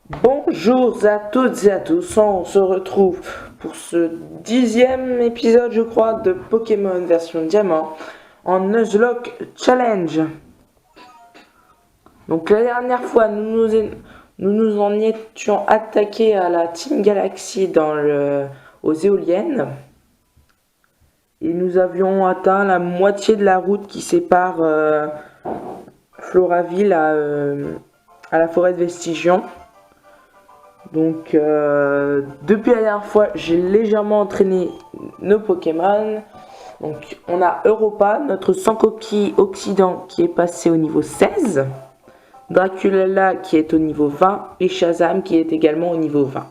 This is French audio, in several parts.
Bonjour à toutes et à tous, on se retrouve pour ce 10e épisode je crois de Pokémon version Diamant en Nuzlocke Challenge. Donc la dernière fois nous en étions attaqués à la Team Galaxy aux éoliennes. Et nous avions atteint la moitié de la route qui sépare Floraville à la forêt de Vestigion. Donc depuis la dernière fois j'ai légèrement entraîné nos Pokémon. Donc on a Europa, notre Sankoki Occident qui est passé au niveau 16, Draculala qui est au niveau 20 et Shazam qui est également au niveau 20.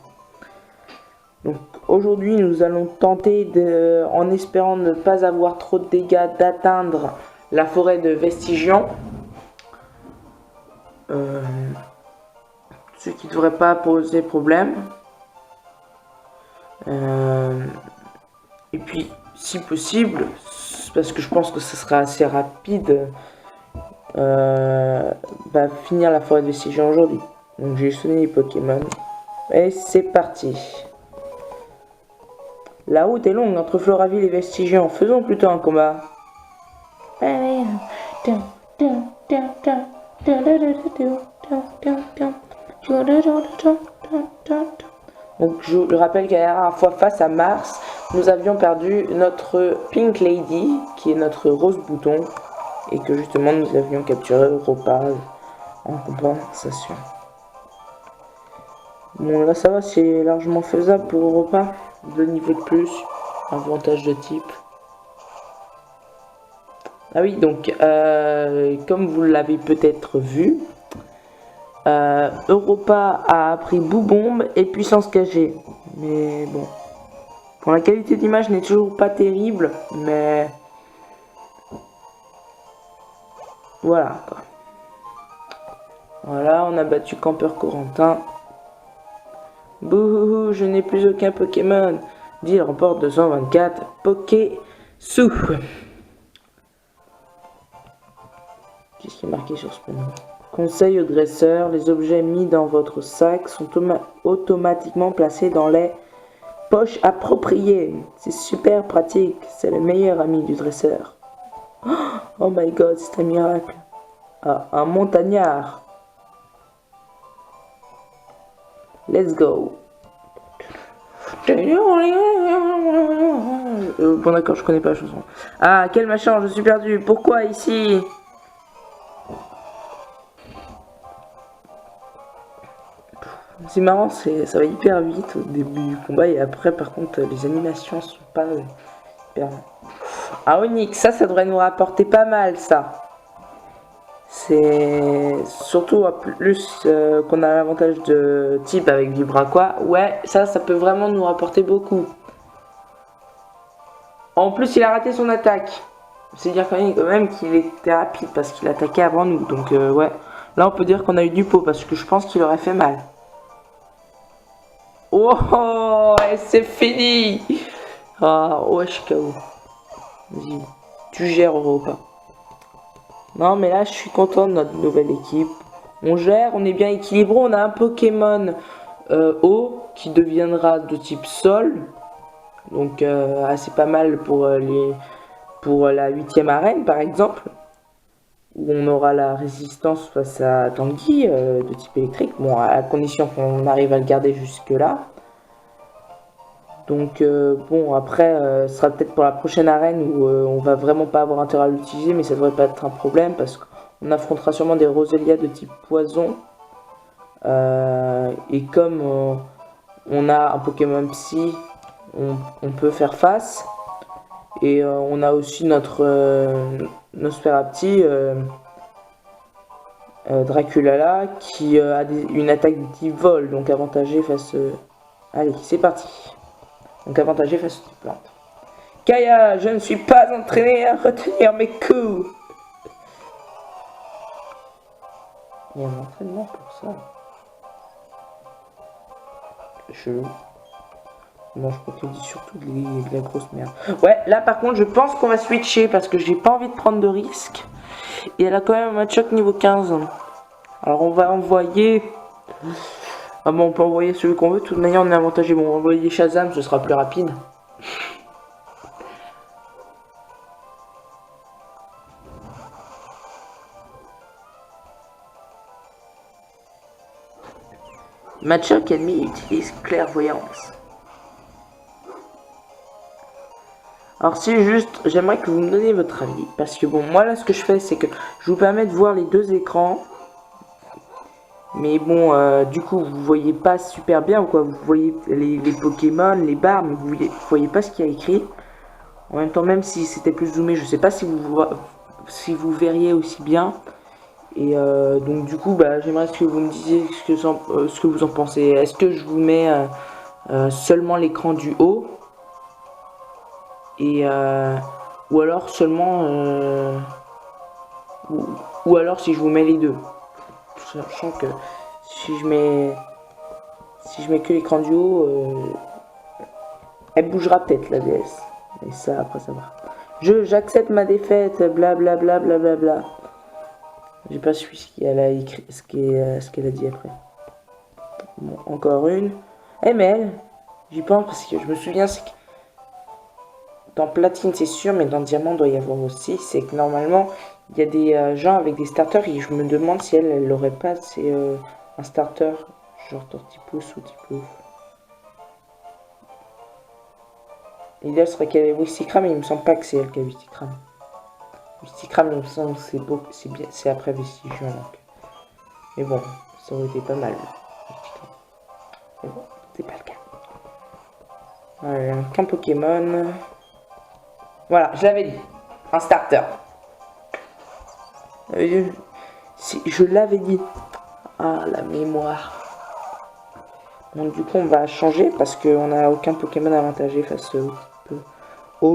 Donc aujourd'hui nous allons tenter en espérant ne pas avoir trop de dégâts d'atteindre la forêt de Vestigion. Ce qui ne devrait pas poser problème. Et puis, si possible, parce que je pense que ce sera assez rapide, finir la forêt de Vestigion aujourd'hui. Donc j'ai sonné les Pokémon. Et c'est parti. La route est longue entre Floraville et Vestigion. Faisons plutôt un combat. Donc je rappelle qu'à la dernière fois face à Mars, nous avions perdu notre Pink Lady, qui est notre rose bouton, et que justement nous avions capturé Europa en compensation. Bon là ça va, c'est largement faisable pour Europa, 2 niveaux de plus, avantage de type. Ah oui, donc comme vous l'avez peut-être vu, Europa a appris Boubombe et Puissance cachée. Mais bon, pour la qualité d'image n'est toujours pas terrible, mais voilà quoi. Voilà, on a battu Campeur Corentin. Bouhouhou, je n'ai plus aucun Pokémon. Dit remporte 224 Poké-Sous. Qu'est-ce qui est marqué sur ce panneau? Conseil au dresseur, les objets mis dans votre sac sont automatiquement placés dans les poches appropriées. C'est super pratique, c'est le meilleur ami du dresseur. Oh my god, c'est un miracle. Ah, un montagnard. Let's go. Bon d'accord, je connais pas la chanson. Ah, quel machin, je suis perdu. Pourquoi ici? C'est marrant, ça va hyper vite au début du combat et après par contre les animations sont pas hyper... Ah Onyx, ça devrait nous rapporter pas mal ça. C'est surtout à plus qu'on a l'avantage de type avec Vibraqua. Ouais, ça peut vraiment nous rapporter beaucoup. En plus il a raté son attaque. C'est dire quand même qu'il était rapide parce qu'il attaquait avant nous. Donc ouais, là on peut dire qu'on a eu du pot parce que je pense qu'il aurait fait mal. Oh, c'est fini. Ah, ouais, je suis KO. Vas-y, tu gères Europa. Non, mais là, je suis content de notre nouvelle équipe. On gère, on est bien équilibré. On a un Pokémon eau qui deviendra de type sol. Donc, assez pas mal pour la 8e arène, par exemple. Où on aura la résistance face à Tanguy de type électrique. Bon, à condition qu'on arrive à le garder jusque là. Donc bon, après ce sera peut-être pour la prochaine arène où on va vraiment pas avoir intérêt à l'utiliser, mais ça devrait pas être un problème parce qu'on affrontera sûrement des Roselia de type poison. Et comme on a un Pokémon Psy, on peut faire face. Et on a aussi notre Nosferapti Draculala qui a une attaque de type vol, donc avantagé face... Allez, c'est parti. Donc avantagé face aux plantes. Kaya, je ne suis pas entraîné à retenir mes coups. Il y a un entraînement pour ça. Chelou. Non, je crois qu'il dit surtout de la grosse merde. Ouais, là par contre, je pense qu'on va switcher parce que j'ai pas envie de prendre de risques. Et elle a quand même un match-up niveau 15. Alors on va envoyer Ah bon, on peut envoyer celui qu'on veut. De toute manière, on est avantagé. Bon, on va envoyer Shazam, ce sera plus rapide. Match-up ennemi utilise clairvoyance. Alors si juste, j'aimerais que vous me donniez votre avis. Parce que bon, moi là ce que je fais, c'est que je vous permets de voir les deux écrans. Mais bon, du coup, vous voyez pas super bien ou quoi. Vous voyez les Pokémon, les barres, mais vous voyez pas ce qu'il y a écrit. En même temps, même si c'était plus zoomé, je sais pas si vous verriez aussi bien. Et donc du coup, bah, j'aimerais que vous me disiez ce que vous en pensez. Est-ce que je vous mets seulement l'écran du haut et ou alors seulement ou alors si je vous mets les deux, sachant que si je mets que l'écran du haut, elle bougera peut-être la DS. Et ça après ça va. J'accepte ma défaite, blablabla blablabla. J'ai pas suivi ce qu'elle a écrit, ce qu'elle a dit après. Bon, encore une. Eh mais elle, j'y pense parce que je me souviens, c'est que dans platine c'est sûr, mais dans diamant doit y avoir aussi. C'est que normalement il y a des gens avec des starters et je me demande si elle l'aurait pas. C'est un starter genre Tortipousse ou Tiplouf. L'idéal serait qu'elle ait Wistikram, mais il me semble pas que c'est elle qui a Wistikram. Wistikram, il me semble que c'est après Vestigion donc. Mais bon, ça aurait été pas mal. Mais bon, c'est pas le cas. Voilà, qu'un Pokémon. Voilà, je l'avais dit. Un starter. Je l'avais dit. Ah, la mémoire. Bon, du coup, on va changer parce qu'on n'a aucun Pokémon avantagé face au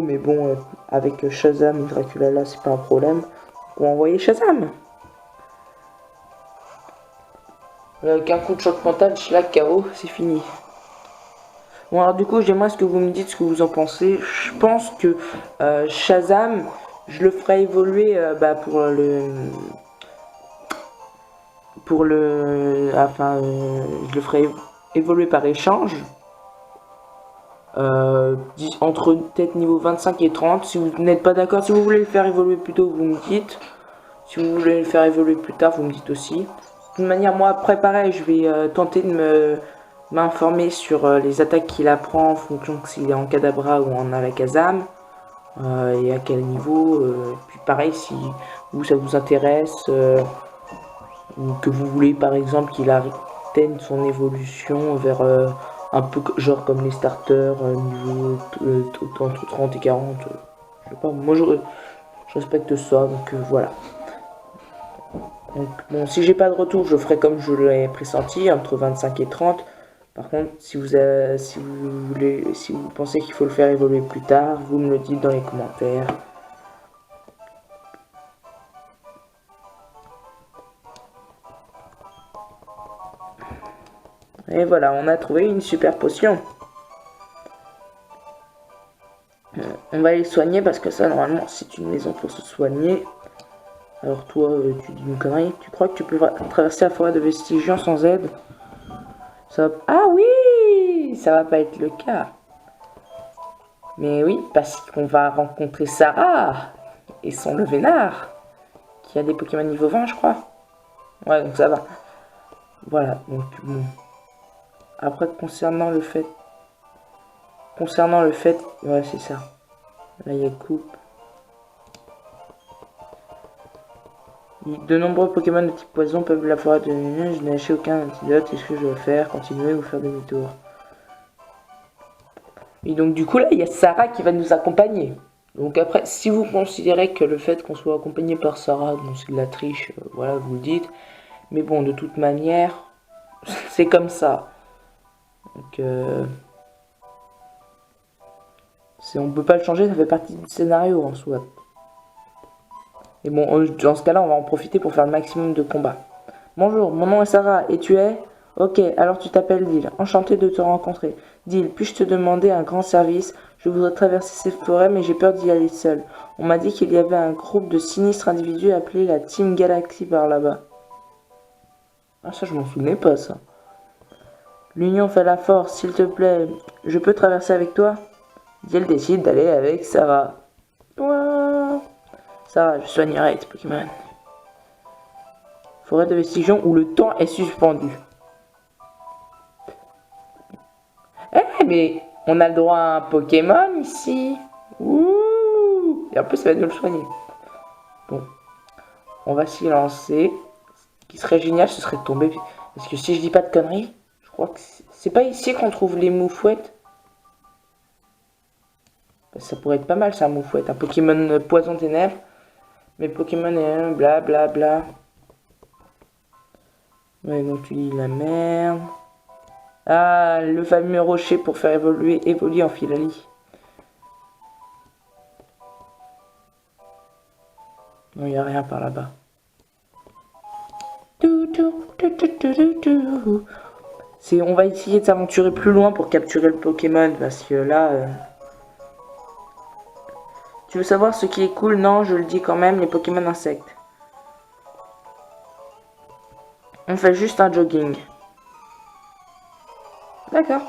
mais bon, avec Shazam et Dracula là, c'est pas un problème. On va envoyer Shazam. Avec un coup de choc mental, schlag KO, c'est fini. Bon, alors du coup, j'aimerais que vous me dites ce que vous en pensez. Je pense que Shazam, je le ferai évoluer je le ferai évoluer par échange. Entre peut-être niveau 25 et 30. Si vous n'êtes pas d'accord, si vous voulez le faire évoluer plus tôt, vous me dites. Si vous voulez le faire évoluer plus tard, vous me dites aussi. De toute manière, moi après pareil, je vais tenter de m'informer sur les attaques qu'il apprend en fonction s'il est en Kadabra ou en Alakazam. Et à quel niveau. Puis pareil, si vous ça vous intéresse, ou que vous voulez par exemple qu'il atteigne son évolution vers un peu genre comme les starters, niveau entre 30 et 40. Je sais pas, moi je respecte ça, donc voilà. Donc bon, si j'ai pas de retour, je ferai comme je l'ai pressenti, entre 25 et 30. Par contre, si vous pensez qu'il faut le faire évoluer plus tard, vous me le dites dans les commentaires. Et voilà, on a trouvé une super potion. On va aller soigner parce que ça, normalement, c'est une maison pour se soigner. Alors toi, tu dis une connerie. Tu crois que tu peux traverser la forêt de Vestigion sans aide? Ah oui, ça va pas être le cas. Mais oui, parce qu'on va rencontrer Sarah et son Levénard, qui a des Pokémon niveau 20, je crois. Ouais, donc ça va. Voilà, donc bon. Après, concernant le fait... Ouais, c'est ça. Là, il y a coupe. De nombreux Pokémon de type poison peuvent la forêt de lumière. Je n'ai acheté aucun antidote. Est-ce que je dois faire? Continuer ou faire demi-tour? Et donc du coup là, il y a Sarah qui va nous accompagner. Donc après, si vous considérez que le fait qu'on soit accompagné par Sarah, bon, c'est de la triche, voilà, vous le dites. Mais bon, de toute manière, c'est comme ça. Donc, on peut pas le changer, ça fait partie du scénario en soi. Et bon, dans ce cas-là, on va en profiter pour faire le maximum de combats. Bonjour, mon nom est Sarah, et tu es? Ok, alors tu t'appelles Dil. Enchanté de te rencontrer. Dil, puis-je te demander un grand service? Je voudrais traverser cette forêt, mais j'ai peur d'y aller seul. On m'a dit qu'il y avait un groupe de sinistres individus appelé la Team Galaxy par là-bas. Ah ça, je m'en souvenais pas, ça. L'union fait la force, s'il te plaît. Je peux traverser avec toi? Diel décide d'aller avec Sarah. Ouah. Sarah, je soignerai tes Pokémon. Forêt de Vestigion où le temps est suspendu. Eh, mais on a le droit à un Pokémon ici. Ouh. Et en plus, ça va nous le soigner. Bon, on va s'y lancer. Ce qui serait génial, ce serait de tomber. Parce que si je dis pas de conneries, je crois que c'est pas ici qu'on trouve les moufouettes. Ça pourrait être pas mal, ça, un moufouette. Un Pokémon poison ténèbres. Mais Pokémon est bla bla bla. Ouais, donc tu dis la merde. Ah, le fameux rocher pour faire évoluer en Philalie. Non, il n'y a rien par là-bas. On va essayer de s'aventurer plus loin pour capturer le Pokémon parce que là... Tu veux savoir ce qui est cool? Non, je le dis quand même, les Pokémon insectes. On fait juste un jogging. D'accord.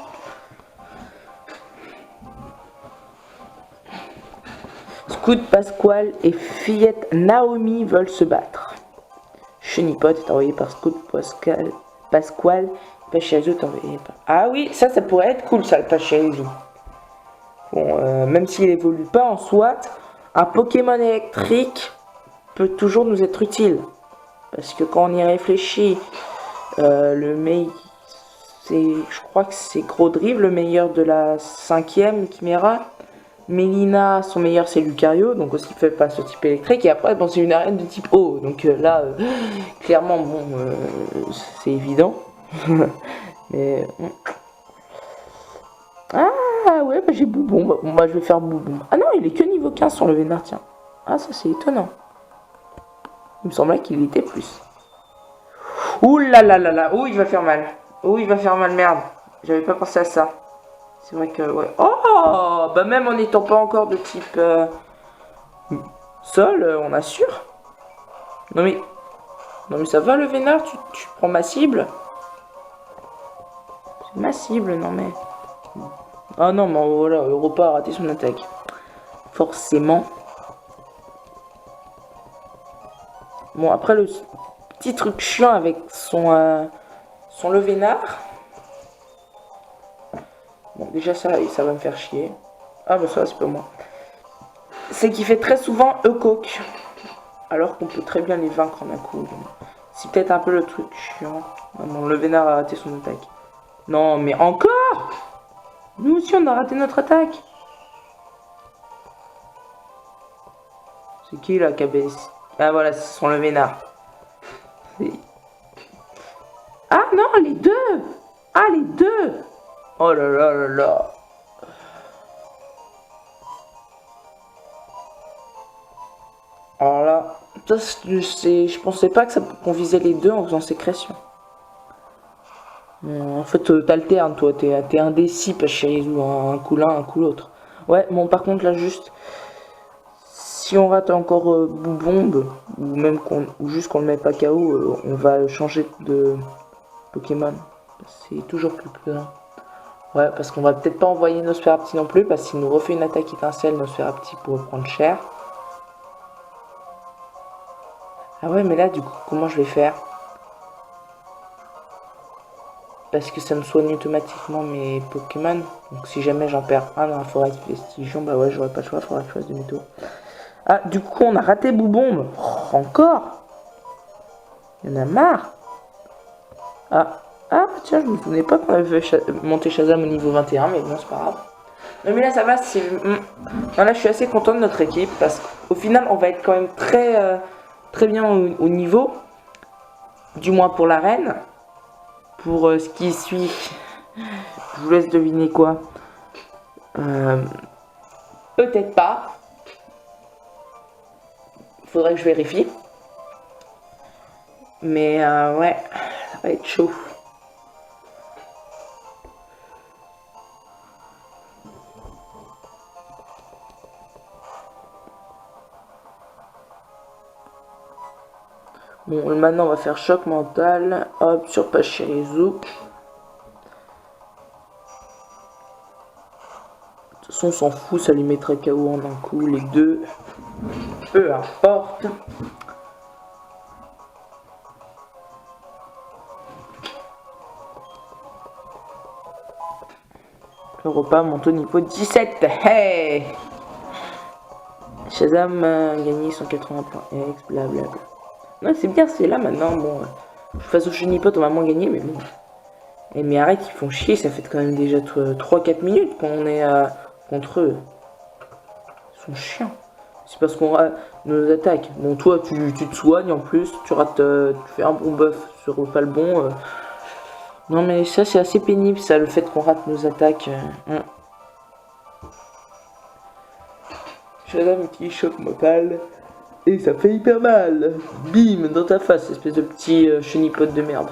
Scout Pasquale et fillette Naomi veulent se battre. Chenipot est envoyé par Scout Pasquale. Pachirisu est envoyé par... Ah oui, ça pourrait être cool, ça, le Pachirisu. Bon, même s'il évolue pas en soi, un Pokémon électrique peut toujours nous être utile. Parce que quand on y réfléchit, je crois que c'est Grodrive, le meilleur de la 5ème Chimera. Mélina, son meilleur c'est Lucario, donc aussi fait pas ce type électrique. Et après, bon, c'est une arène de type eau. Donc là, clairement, bon, c'est évident. Mais... Ah ouais, bah j'ai Boubon. Bah, moi je vais faire Boubon. Ah non, il est que niveau 15 sur le Vénard, tiens. Ah, ça c'est étonnant. Il me semblait qu'il était plus. Ouh là là là là. Ouh, il va faire mal. Ouh, il va faire mal, merde. J'avais pas pensé à ça. C'est vrai que, ouais. Oh, bah même en n'étant pas encore de type sol, on assure. Non mais ça va le Vénard, tu prends ma cible. C'est ma cible, non mais... Ah non, mais voilà, Europa a raté son attaque. Forcément. Bon, après, le petit truc chiant avec son Levénard. Bon, déjà, ça va me faire chier. Ah, bah ça, c'est pas moi. C'est qu'il fait très souvent E-Coque. Alors qu'on peut très bien les vaincre en un coup. C'est peut-être un peu le truc chiant. Non, le Levénard a raté son attaque. Non, mais encore! Nous aussi, on a raté notre attaque. C'est qui, là, KBS? Ah, voilà, c'est son Levénard. Ah, non, les deux! Ah, les deux! Oh là là là là! Alors là, je pensais pas qu'on visait les deux en faisant sécrétion. En fait, t'alternes, toi, t'es indécis, Pachirisu, un coup l'un, un coup l'autre. Ouais, bon, par contre, là, juste, si on rate encore Boubombe, ou juste qu'on le met pas KO, on va changer de Pokémon. C'est toujours plus prudent. Ouais, parce qu'on va peut-être pas envoyer Nosferapti non plus, parce qu'il nous refait une attaque étincelle, Nosferapti pourrait prendre cher. Ah ouais, mais là, du coup, comment je vais faire? Parce que ça me soigne automatiquement mes Pokémon. Donc si jamais j'en perds un dans la forêt de Vestigion, bah ouais, j'aurais pas le choix, faudra que je fasse demi-tour. Ah, du coup, on a raté Boubombe. Oh, encore? Il y en a marre. Ah, tiens, je me souvenais pas qu'on avait monté Shazam au niveau 21, mais bon, c'est pas grave. Non, mais là, ça va, non, là, je suis assez content de notre équipe, parce qu'au final, on va être quand même très bien au niveau. Du moins pour l'arène. Pour ce qui suit, je vous laisse deviner quoi. Peut-être pas. Il faudrait que je vérifie. Mais ouais, ça va être chaud. Bon, maintenant on va faire choc mental. Hop, sur Pachirisu. on s'en fout, ça les mettra KO en un coup, les deux. Peu importe. Le repas monte au niveau 17. Hey! Shazam a gagné 180 points. Ex, blablabla. Non, c'est bien, c'est là maintenant. Bon, face au Chenipote, on va moins gagner, mais bon. Et mais arrête, ils font chier, ça fait quand même déjà 3-4 minutes qu'on est contre eux. Ils sont chiants. C'est parce qu'on rate nos attaques. Bon, toi, tu te soignes en plus, tu rates, tu fais un bon buff sur pas le bon. Non, mais ça, c'est assez pénible, ça, le fait qu'on rate nos attaques. Shazam qui choc mortal. Et ça fait hyper mal. Bim, dans ta face, espèce de petit chenipote de merde.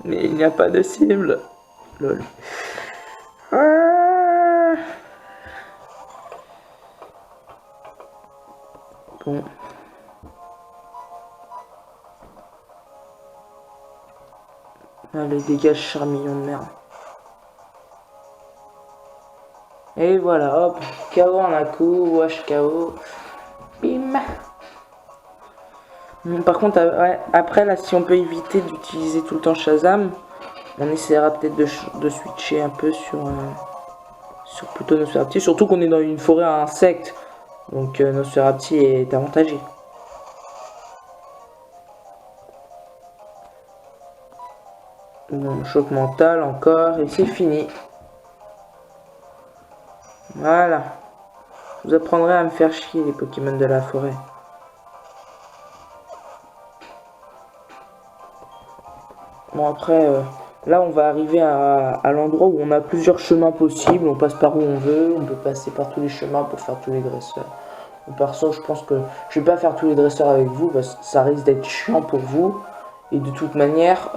Mais il n'y a pas de cible. Lol. Ah. Bon. Allez, dégage, charmillon de merde. Et voilà, hop, KO en un coup, wash KO. Bim. Par contre, après, là, si on peut éviter d'utiliser tout le temps Shazam, on essaiera peut-être de switcher un peu sur plutôt Nosferatu. Surtout qu'on est dans une forêt à insectes, donc Nosferatu est avantagé. Bon, choc mental encore, et c'est fini. Voilà. Je vous apprendrai à me faire chier, les Pokémon de la forêt. Bon, après, là, on va arriver à l'endroit où on a plusieurs chemins possibles. On passe par où on veut. On peut passer par tous les chemins pour faire tous les dresseurs. Perso, je pense que je vais pas faire tous les dresseurs avec vous parce que ça risque d'être chiant pour vous. Et de toute manière,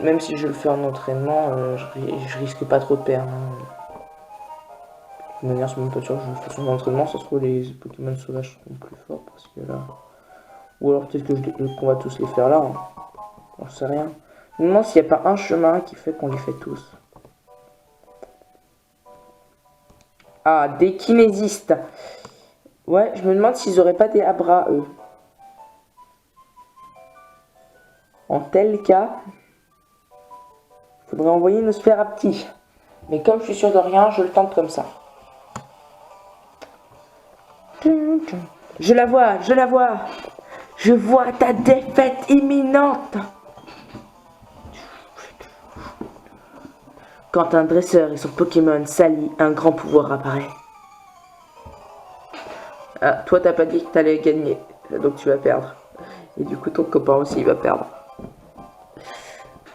même si je le fais en entraînement, je risque pas trop de perdre. De toute manière, c'est même pas sûr que je le fasse en entraînement. Ça se trouve, les Pokémon sauvages seront plus forts parce que là. Ou alors peut-être qu'on va tous les faire là. J'en sais rien. Je me demande s'il n'y a pas un chemin qui fait qu'on les fait tous. Ah, des kinésistes. Ouais, je me demande s'ils auraient pas des Abra, eux. En tel cas, faudrait envoyer Nosferatu. Mais comme je suis sûr de rien, je le tente comme ça. Je la vois, je la vois. Je vois ta défaite imminente. Quand un dresseur et son Pokémon s'allient, un grand pouvoir apparaît. Ah, toi t'as pas dit que t'allais gagner, donc tu vas perdre. Et du coup ton copain aussi il va perdre.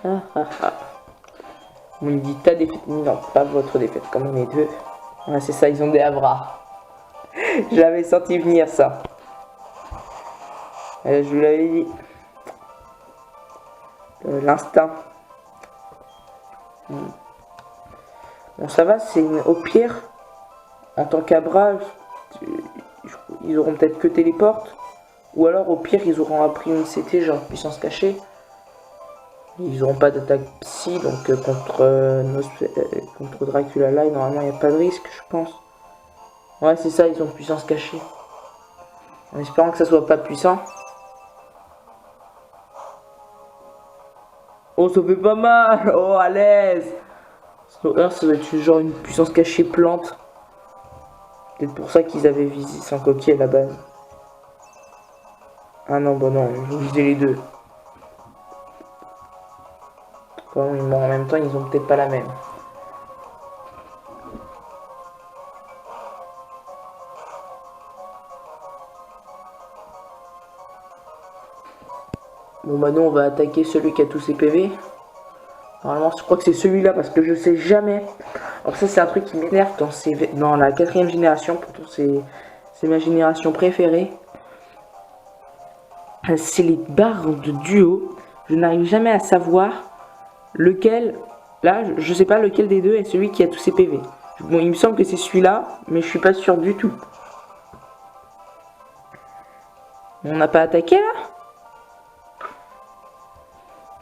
On me dit ta défaite imminente, pas votre défaite, comme on est deux. Ah, c'est ça, ils ont des Abra. J'avais senti venir ça. Je vous l'avais dit. L'instinct. Bon, ça va, c'est au pire, en tant qu'Abra, ils auront peut-être que téléporte. Ou alors, au pire, ils auront appris une CT, genre puissance cachée. Ils n'auront pas d'attaque psy, donc contre Dracula là, normalement, il n'y a pas de risque, je pense. Ouais, c'est ça, ils ont puissance cachée. En espérant que ça soit pas puissant. Oh, ça fait pas mal. Oh, à l'aise. Snower, ça doit être genre une puissance cachée plante. Peut-être pour ça qu'ils avaient visé sans coquille à la base. Ah non, bon non, ils ont visé les deux. Bon, en même temps, ils ont peut-être pas la même. Bon bah nous on va attaquer celui qui a tous ses PV. Normalement je crois que c'est celui-là parce que je sais jamais. Alors ça c'est un truc qui m'énerve dans la 4ème génération. Pourtant c'est ma génération préférée. C'est les barres de duo. Je n'arrive jamais à savoir lequel. Là je sais pas lequel des deux est celui qui a tous ses PV. Bon il me semble que c'est celui-là. Mais je suis pas sûr du tout. On n'a pas attaqué là?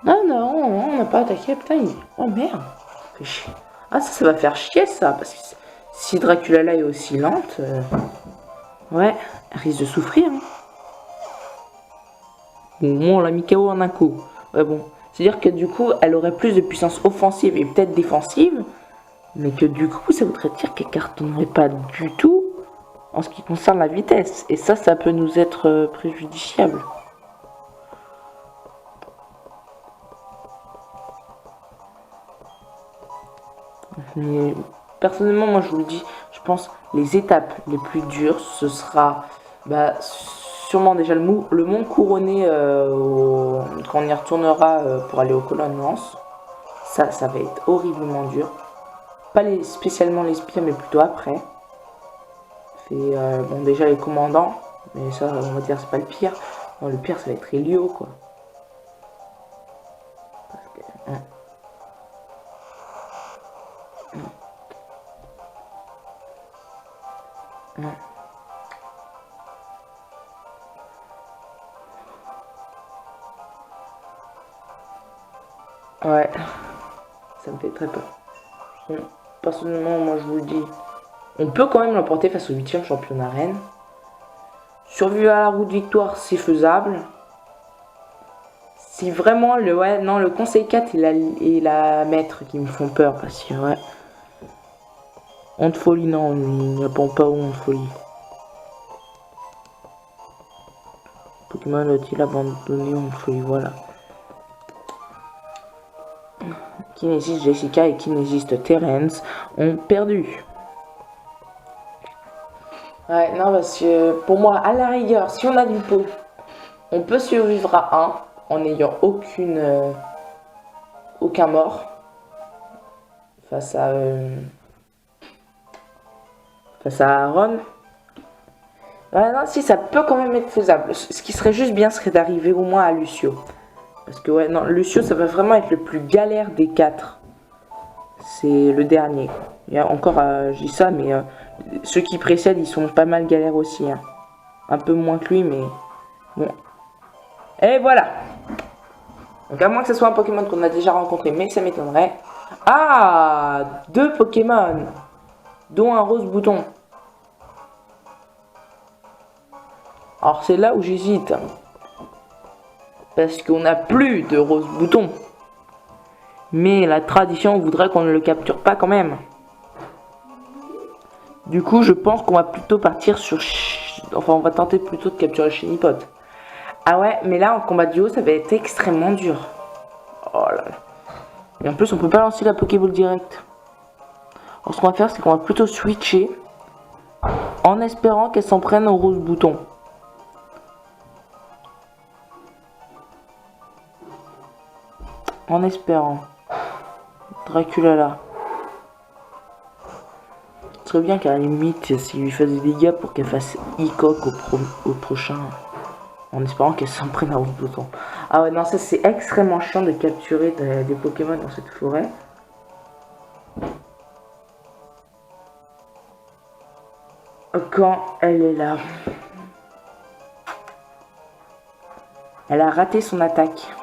Non, non, on n'a pas attaqué, putain. Oh merde. Fait chier. Ah, ça va faire chier ça, parce que si Dracula là est aussi lente, ouais, elle risque de souffrir. Hein. Bon, on l'a mis KO en un coup. Ouais, bon. C'est-à-dire que du coup, elle aurait plus de puissance offensive et peut-être défensive, mais que du coup, ça voudrait dire qu'elle cartonnerait pas du tout en ce qui concerne la vitesse. Et ça peut nous être préjudiciable. Mais personnellement, moi je vous le dis, je pense les étapes les plus dures, ce sera sûrement déjà le mont couronné quand on y retournera pour aller aux colonnes Lance. Ça va être horriblement dur. Pas spécialement les spires, mais plutôt après. Et bon, déjà les commandants, mais ça, on va dire, c'est pas le pire. Non, le pire, ça va être Elio, quoi. Parce que, ouais, ça me fait très peur. Bon, personnellement, moi je vous le dis, on peut quand même l'emporter face au 8e championnat Rennes. Survivre à la route de victoire, c'est faisable. Si vraiment le conseil 4 et la maître qui me font peur, parce que ouais. Honte folie, non, il n'y a pas honte folie. Pokémon a-t-il abandonné honte folie, voilà. Kinesis Jessica et Kinesis Terence ont perdu. Ouais, non, parce que pour moi, à la rigueur, si on a du pot, on peut survivre à 1 en n'ayant aucun mort face à Aaron. Ouais, non, si ça peut quand même être faisable. Ce qui serait juste bien serait d'arriver au moins à Lucio. Parce que ouais, non, Lucio, ça va vraiment être le plus galère des 4. C'est le dernier. Il y a encore, je dis ça, mais ceux qui précèdent, ils sont pas mal galères aussi. Hein. Un peu moins que lui, mais bon. Et voilà. Donc à moins que ce soit un Pokémon qu'on a déjà rencontré, mais ça m'étonnerait. Ah, 2 Pokémon, dont un rose bouton. Alors c'est là où j'hésite. Parce qu'on n'a plus de rose bouton. Mais la tradition voudrait qu'on ne le capture pas quand même. Du coup, je pense qu'on va plutôt partir sur... Enfin, on va tenter plutôt de capturer Chenipot. Ah ouais, mais là, en combat duo, ça va être extrêmement dur. Oh là là. Et en plus, on peut pas lancer la Pokéball direct. Alors, ce qu'on va faire, c'est qu'on va plutôt switcher en espérant qu'elle s'en prenne au rose bouton. En espérant. Dracula là. Ce serait bien qu'à la limite, s'il lui fasse des dégâts pour qu'elle fasse Icoc au prochain. En espérant qu'elle s'en prenne à rose bouton. Ah ouais, non, ça c'est extrêmement chiant de capturer des Pokémon dans cette forêt. Quand elle est là. Elle a raté son attaque.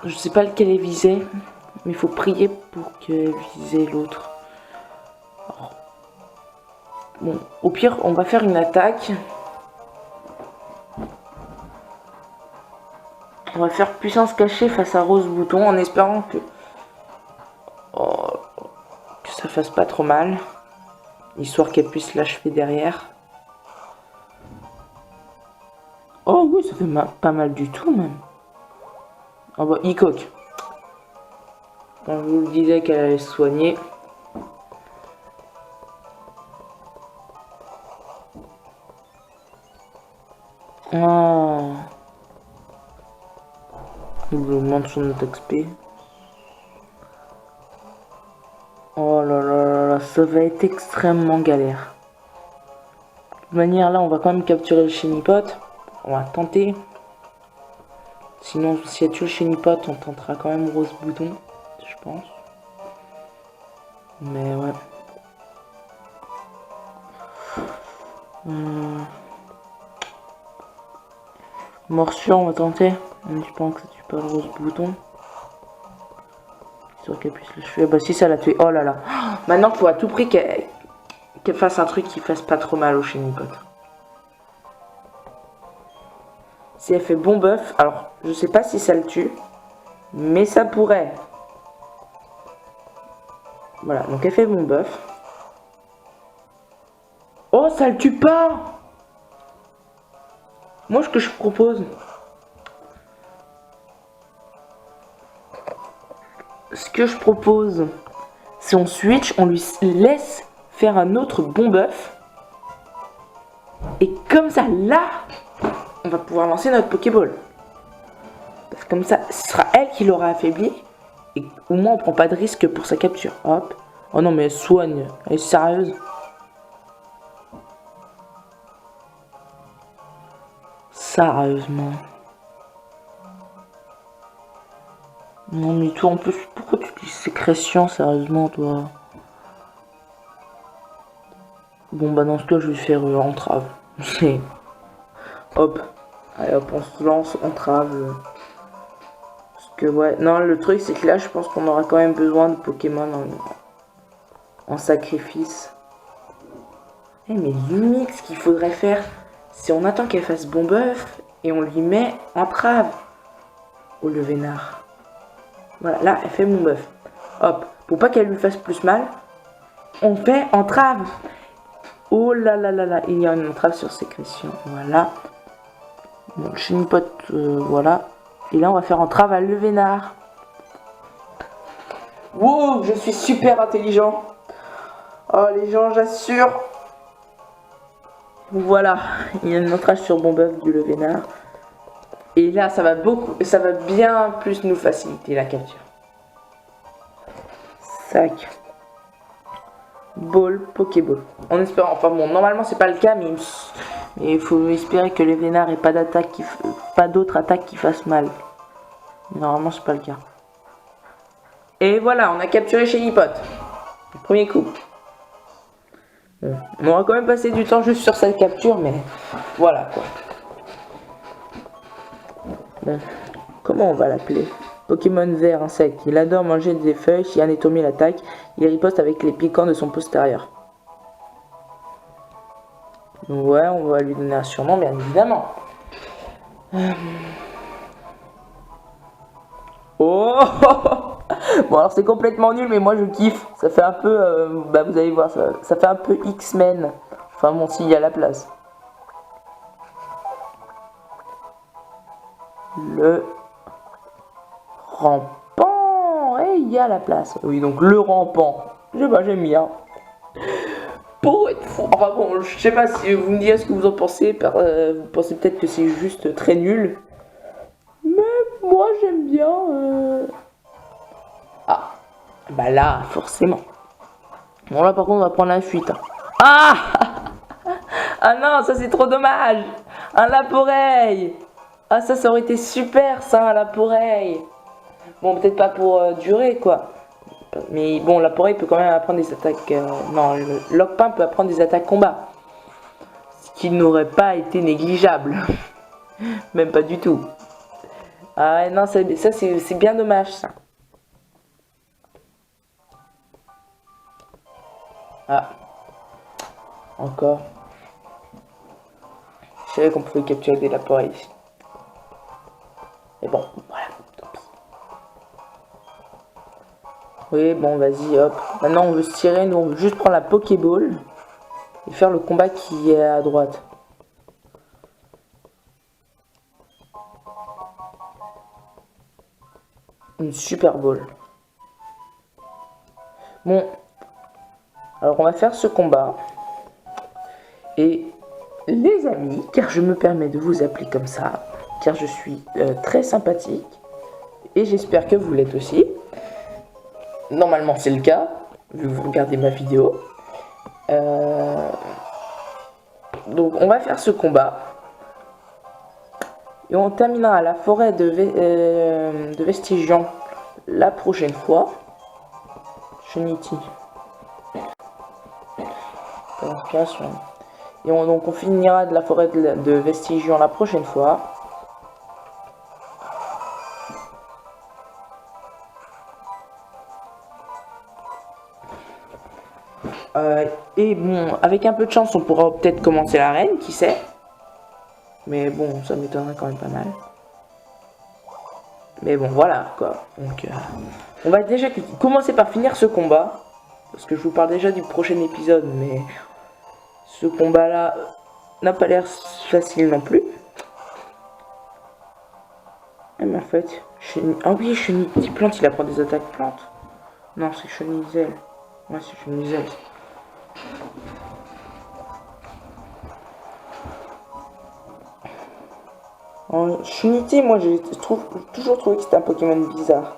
Je sais pas lequel elle visait, mais il faut prier pour qu'elle visait l'autre. Bon, au pire, on va faire une attaque. On va faire puissance cachée face à Rose Bouton en espérant que ça fasse pas trop mal. Histoire qu'elle puisse l'achever derrière. Oh oui, ça fait pas mal du tout même. Oh bah, Icoc. On vous le disait qu'elle allait se soigner. Oh. Il augmente son attaque XP. Oh là là là, ça va être extrêmement galère. De toute manière, là, on va quand même capturer le Chenipot. On va tenter. Sinon, si elle tue le Chenipot, on tentera quand même Rose Bouton, je pense. Mais ouais. Morsure, on va tenter. Je pense que ça tue pas le rose bouton. Sur qu'elle puisse le tuer. Bah si, ça l'a tué. Oh là là. Maintenant, il faut à tout prix qu'elle fasse un truc qui fasse pas trop mal au chénipote. Si elle fait bon buff, alors je sais pas si ça le tue, mais ça pourrait. Voilà, donc elle fait bon buff. Oh, ça le tue pas. Moi, ce que je propose, c'est on switch, on lui laisse faire un autre bon buff. Et comme ça, là, on va pouvoir lancer notre Pokéball. Parce que comme ça, ce sera elle qui l'aura affaibli. Et au moins, on prend pas de risque pour sa capture. Hop. Oh non, mais elle soigne. Elle est sérieuse. Sérieusement. Non, mais toi, en plus, pourquoi tu dis sécrétion, sérieusement, toi? Bon, bah, dans ce cas, je vais faire entrave. Hop. Allez, hop, on se lance entrave. Parce que, ouais. Non, le truc, c'est que là, je pense qu'on aura quand même besoin de Pokémon en sacrifice. Eh, mais limite, ce qu'il faudrait faire, c'est on attend qu'elle fasse bon buff et on lui met entrave au Levénard. Voilà, là, elle fait mon buff. Hop, pour pas qu'elle lui fasse plus mal, on fait entrave. Oh là là là là, il y a une entrave sur sécrétion. Voilà. Bon, chénipote, voilà. Et là, on va faire entrave à Levénard. Wow, je suis super intelligent. Oh, les gens, j'assure. Voilà, il y a une entrave sur bon buff du Levénard. Et là, ça va bien plus nous faciliter la capture. Sac. Ball, Pokéball. En espérant, enfin bon, normalement c'est pas le cas, mais il faut espérer que les Vénards aient pas d'attaque pas d'autres attaques qui fassent mal. Mais normalement c'est pas le cas. Et voilà, on a capturé chénipote. Premier coup. Bon, on aura quand même passé du temps juste sur cette capture, mais voilà quoi. Bon, comment on va l'appeler? Pokémon vert insecte. Il adore manger des feuilles. Si un Netomi l'attaque, il riposte avec les piquants de son postérieur. Ouais, on va lui donner un surnom, bien évidemment. Oh bon, alors c'est complètement nul, mais moi je kiffe. Ça fait un peu, bah vous allez voir, ça fait un peu X-Men. Enfin bon, s'il y a la place. Le rampant. Et il y a la place. Oui, donc le rampant. J'aime bien. Pour être fou. Enfin bon, je sais pas si vous me direz ce que vous en pensez. Vous pensez peut-être que c'est juste très nul. Mais moi j'aime bien. Ah. Bah là, forcément. Bon là par contre on va prendre la fuite. Ah. Ah non, ça c'est trop dommage. Un Laporeille. Ah ça aurait été super ça, un Laporeille. Bon peut-être pas pour durer quoi. Mais bon, Laporeille peut quand même apprendre des attaques... non, le Lockpin peut apprendre des attaques combat. Ce qui n'aurait pas été négligeable. Même pas du tout. Ah non, ça c'est bien dommage ça. Ah. Encore. Je savais qu'on pouvait capturer des Laporeilles ici. Mais bon, voilà. Oui, bon, vas-y, hop. Maintenant, on veut se tirer. Nous, on veut juste prendre la Pokéball et faire le combat qui est à droite. Une Super Ball. Bon. Alors, on va faire ce combat. Et les amis, car je me permets de vous appeler comme ça, car je suis très sympathique. Et j'espère que vous l'êtes aussi. Normalement c'est le cas, vu que vous regardez ma vidéo. Donc on va faire ce combat. Et on terminera à la forêt de Vestigion la prochaine fois. Chenity. Inspiration. Et donc on finira de la forêt de Vestigion la prochaine fois. Et bon, avec un peu de chance, on pourra peut-être commencer l'arène, qui sait. Mais bon, ça m'étonnerait quand même pas mal. Mais bon, voilà, quoi. Donc, on va déjà commencer par finir ce combat. Parce que je vous parle déjà du prochain épisode, mais ce combat-là n'a pas l'air facile non plus. Mais en fait, ah oui, Chenille plante, il apprend des attaques plantes. Non, c'est Chenizel. Ouais, c'est Chenizel. Chunity, moi j'ai toujours trouvé que c'était un Pokémon bizarre.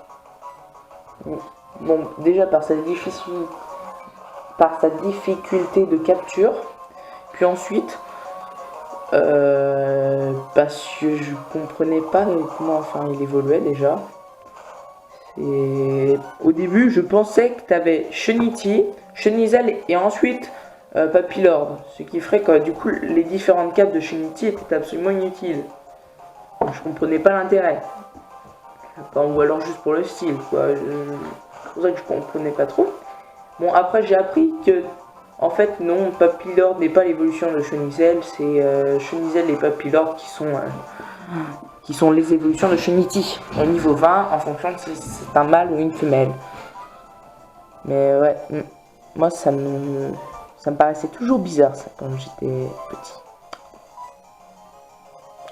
Bon, déjà par sa difficulté de capture, puis ensuite parce que je comprenais pas comment enfin il évoluait déjà. Et au début je pensais que tu avais Chunity, Chenizel et ensuite Papillard, ce qui ferait que du coup les différentes capes de Chunity étaient absolument inutiles. Je comprenais pas l'intérêt. Enfin, ou alors juste pour le style, quoi. C'est pour ça que je comprenais pas trop. Bon, après j'ai appris que, en fait, non, Papillard n'est pas l'évolution de Chenizel, c'est Chenizel et Papillard qui sont les évolutions de Chunity au niveau 20, en fonction de si c'est un mâle ou une femelle. Mais ouais, moi ça me paraissait toujours bizarre ça quand j'étais petit.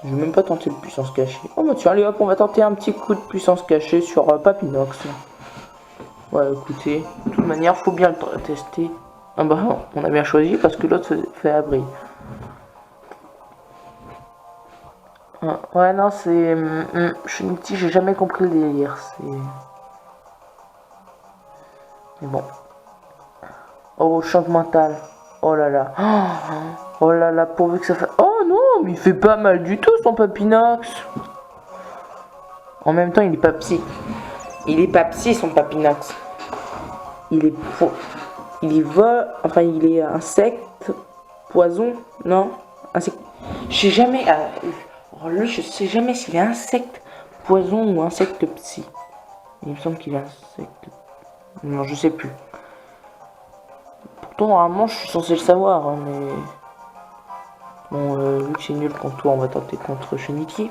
Je vais même pas tenter le puissance cachée. Oh bah tiens, allez hop, on va tenter un petit coup de puissance cachée sur Papinox. Ouais, écoutez, de toute manière, faut bien le tester. Ah bah, on a bien choisi parce que l'autre fait abri. Ouais, non, c'est... Chunity, j'ai jamais compris le délire. Mais bon. Oh, choc mental. Oh là là. Oh là là, pourvu que ça fasse... Oh non, mais il fait pas mal du tout son Papinox. En même temps, il est pas psy. Il est pas psy son Papinox. Il est enfin il est insecte, poison, non, insecte. Je sais jamais. Lui, je sais jamais s'il est insecte, poison ou insecte psy. Il me semble qu'il est insecte. Non, je sais plus. Pourtant, normalement, je suis censé le savoir, hein, mais bon, vu que c'est nul contre toi, on va tenter contre Chunity.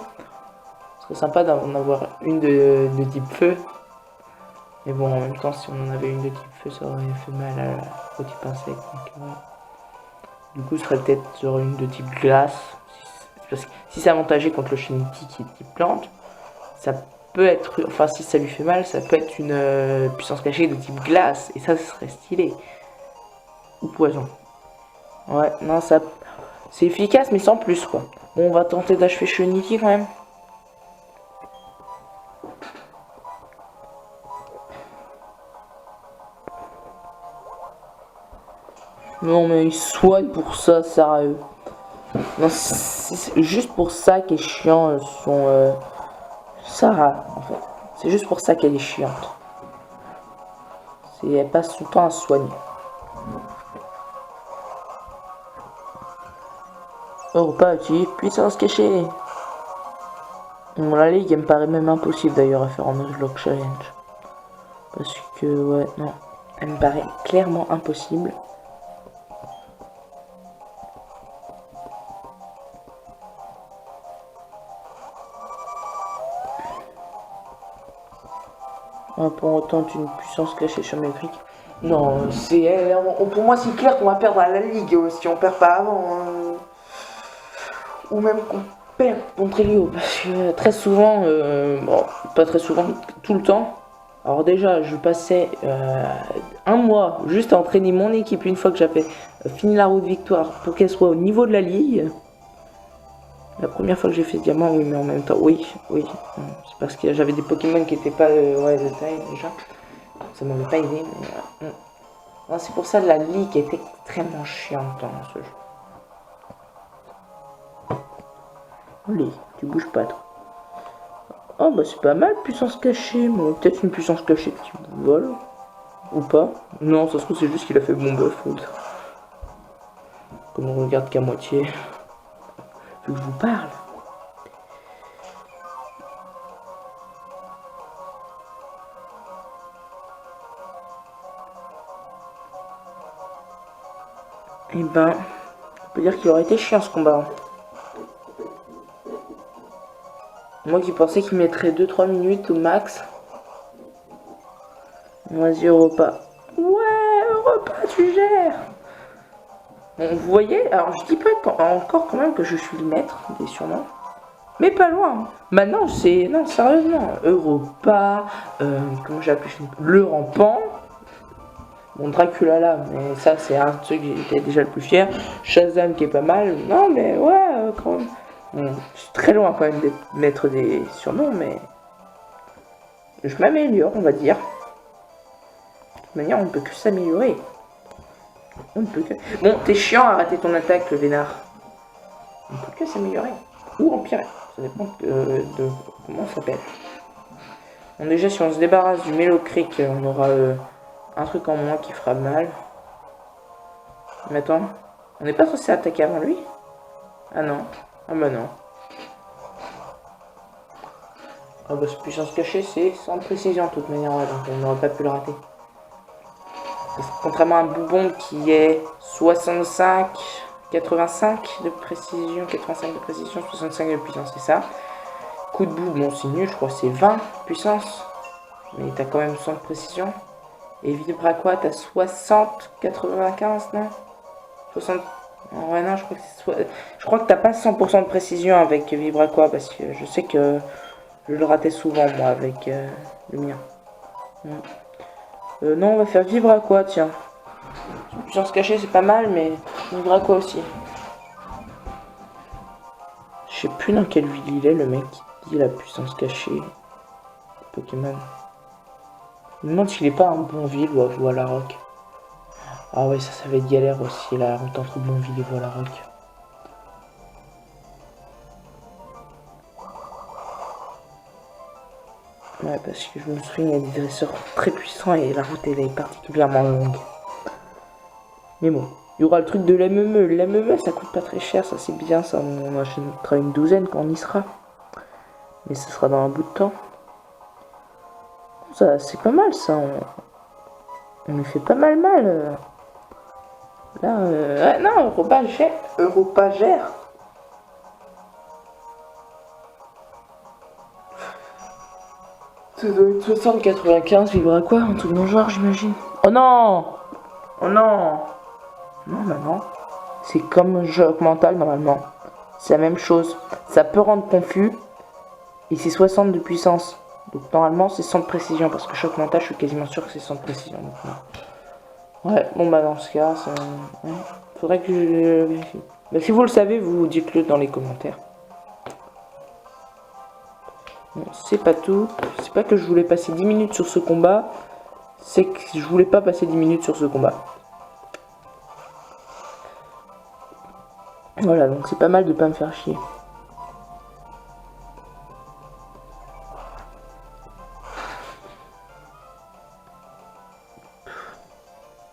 Ce serait sympa d'en avoir une de type feu. Mais bon, en même temps, si on en avait une de type feu, ça aurait fait mal au type insecte. Donc, ouais. Du coup, ce serait peut-être sur une de type glace. Parce que si c'est avantagé contre le Chunity qui est type plante, ça peut être... Enfin, si ça lui fait mal, ça peut être une puissance cachée de type glace. Et ça serait stylé. Ou poison. Ouais, non, ça... C'est efficace, mais sans plus, quoi. Bon, on va tenter d'achever Chunity, quand même. Non mais il soigne pour ça, sérieux. Non, c'est juste pour ça qu'elle est chiant, son Sarah, en fait. C'est juste pour ça qu'elle est chiante. Elle passe son temps à se soigner. Oh, pas actif, puissance cachée. Bon, la ligue, elle me paraît même impossible d'ailleurs à faire en Nuzlocke Challenge. Parce que, ouais, non. Elle me paraît clairement impossible. Pour autant une puissance cachée sur mes briques. Non, pour moi c'est clair qu'on va perdre à la ligue si on perd pas avant. Ou même qu'on perd contre Elio. Parce que très souvent, bon, pas très souvent, tout le temps. Alors déjà, je passais un mois juste à entraîner mon équipe une fois que j'avais fini la route de victoire pour qu'elle soit au niveau de la ligue. La première fois que j'ai fait ce diamant, oui, mais en même temps, oui. C'est parce que j'avais des Pokémon qui n'étaient pas de taille déjà. Ça m'avait pas aidé, mais... Non, c'est pour ça que la ligue est extrêmement chiante dans ce jeu. Allez, tu bouges pas trop. Oh bah c'est pas mal, puissance cachée, mais peut-être une puissance cachée de type vol. Ou pas. Non, ça se trouve c'est juste qu'il a fait bon buff. Comme on regarde qu'à moitié. Vu que je vous parle. Et ben, on peut dire qu'il aurait été chiant ce combat. Moi qui pensais qu'il mettrait 2-3 minutes au max. Vas-y Europa. Ouais, Europa, tu gères. Bon, vous voyez, alors je dis pas encore quand même que je suis le maître des surnoms. Mais pas loin. Maintenant c'est... Non, sérieusement. Europa, comment j'ai appelé le rampant. Bon, Dracula là, mais ça c'est un truc qui était déjà le plus fier. Shazam qui est pas mal. Non mais ouais, quand même. Bon, je suis très loin quand même d'être maître des surnoms, mais... Je m'améliore, on va dire. De toute manière, on ne peut que s'améliorer. On ne peut que... Bon, t'es chiant à rater ton attaque, le vénard. On ne peut que s'améliorer. Ou empirer. Ça dépend de comment ça s'appelle. Bon, déjà, si on se débarrasse du Mélocric, on aura un truc en moins qui fera mal. Mais attends, on n'est pas censé attaquer avant lui? Ah non. Ah bah non. Ah bah, cette puissance cachée, c'est sans précision de toute manière, ouais, donc on n'aurait pas pu le rater. Contrairement à un Boubon qui est 65, 85 de précision, 85 de précision, 65 de puissance, c'est ça. Coup de boue, bon c'est nul, je crois que c'est 20 puissance, mais t'as quand même 100 de précision. Et Vibra quoi, t'as 60, 95, non 60, ouais non, je crois que t'as pas 100% de précision avec Vibra quoi, parce que je sais que je le ratais souvent moi avec le mien. Non, on va faire vivre à quoi, tiens. Puissance cachée, c'est pas mal, mais vivre à quoi aussi. Je sais plus dans quelle ville il est, le mec qui dit la puissance cachée. Pokémon. Je me demande s'il est pas à un bon ville ou à la rock. Ah ouais, ça va être galère aussi, la route entre Bonville et Voilà-Rock. Ouais, parce que je me souviens, il y a des dresseurs très puissants et la route elle est particulièrement longue. Mais bon, il y aura le truc de l'MME. L'MME ça coûte pas très cher, ça c'est bien, ça on achètera une douzaine quand on y sera. Mais ce sera dans un bout de temps. Ça c'est pas mal ça, on lui fait pas mal. Là, ouais, non, Europa gère. Ça doit être 60-95, vivre à quoi? Un truc dans le genre, j'imagine. Oh non! Oh non! Non, bah non. C'est comme choc mental, normalement. C'est la même chose. Ça peut rendre confus. Et c'est 60 de puissance. Donc, normalement, c'est 100 de précision. Parce que choc mental, je suis quasiment sûr que c'est 100 de précision. Donc, ouais, bon, bah, dans ce cas, ça... Ouais. Faudrait que je vérifie. Bah, si vous le savez, vous dites-le dans les commentaires. Bon, c'est pas tout. C'est pas que je voulais passer 10 minutes sur ce combat. C'est que je voulais pas passer 10 minutes sur ce combat. Voilà, donc c'est pas mal de pas me faire chier.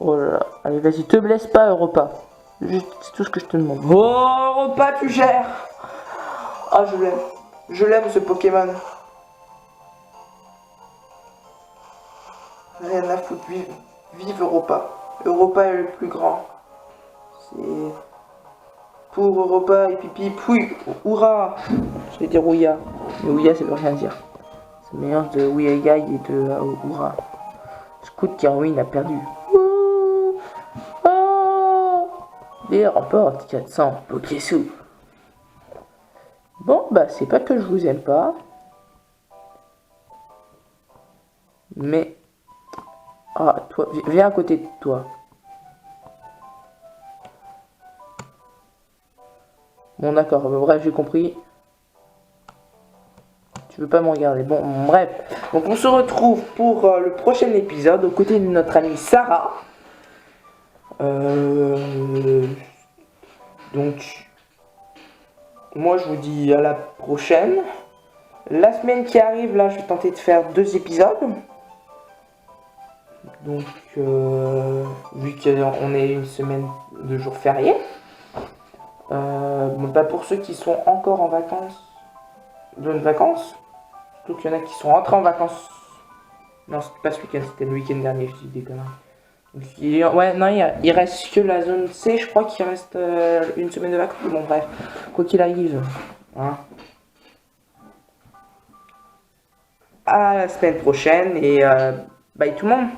Oh là là. Allez, vas-y, te blesse pas, Europa. C'est tout ce que je te demande. Oh, Europa, tu gères. Ah, je l'aime. Je l'aime, ce Pokémon. Rien à foutre, vive Europa. Europa est le plus grand. C'est... Pour Europa et pipi, pouille, Oura. Je vais dire Ouya. Mais Ouya, ça veut rien dire. C'est le mélange de Ouya-Gai et de Oura. Scout Carwin a perdu. Et remporte 400 Pokésou. Bon, bah, c'est pas que je vous aime pas. Mais... Ah, toi, viens à côté de toi. Bon, d'accord, bref, j'ai compris. Tu veux pas me regarder. Bon, bref. Donc, on se retrouve pour le prochain épisode aux côtés de notre amie Sarah. Donc, moi, je vous dis à la prochaine. La semaine qui arrive, là, je vais tenter de faire 2 épisodes. Donc, vu qu'on est une semaine de jours fériés. Bon, bah, pour ceux qui sont encore en vacances, zone vacances, surtout qu'il y en a qui sont rentrés en vacances. Non, c'était pas ce week-end, c'était le week-end dernier, je dis des conneries. Ouais, non, il reste que la zone C, je crois qu'il reste une semaine de vacances. Bon, bref, quoi qu'il arrive, hein. À la semaine prochaine et bye tout le monde.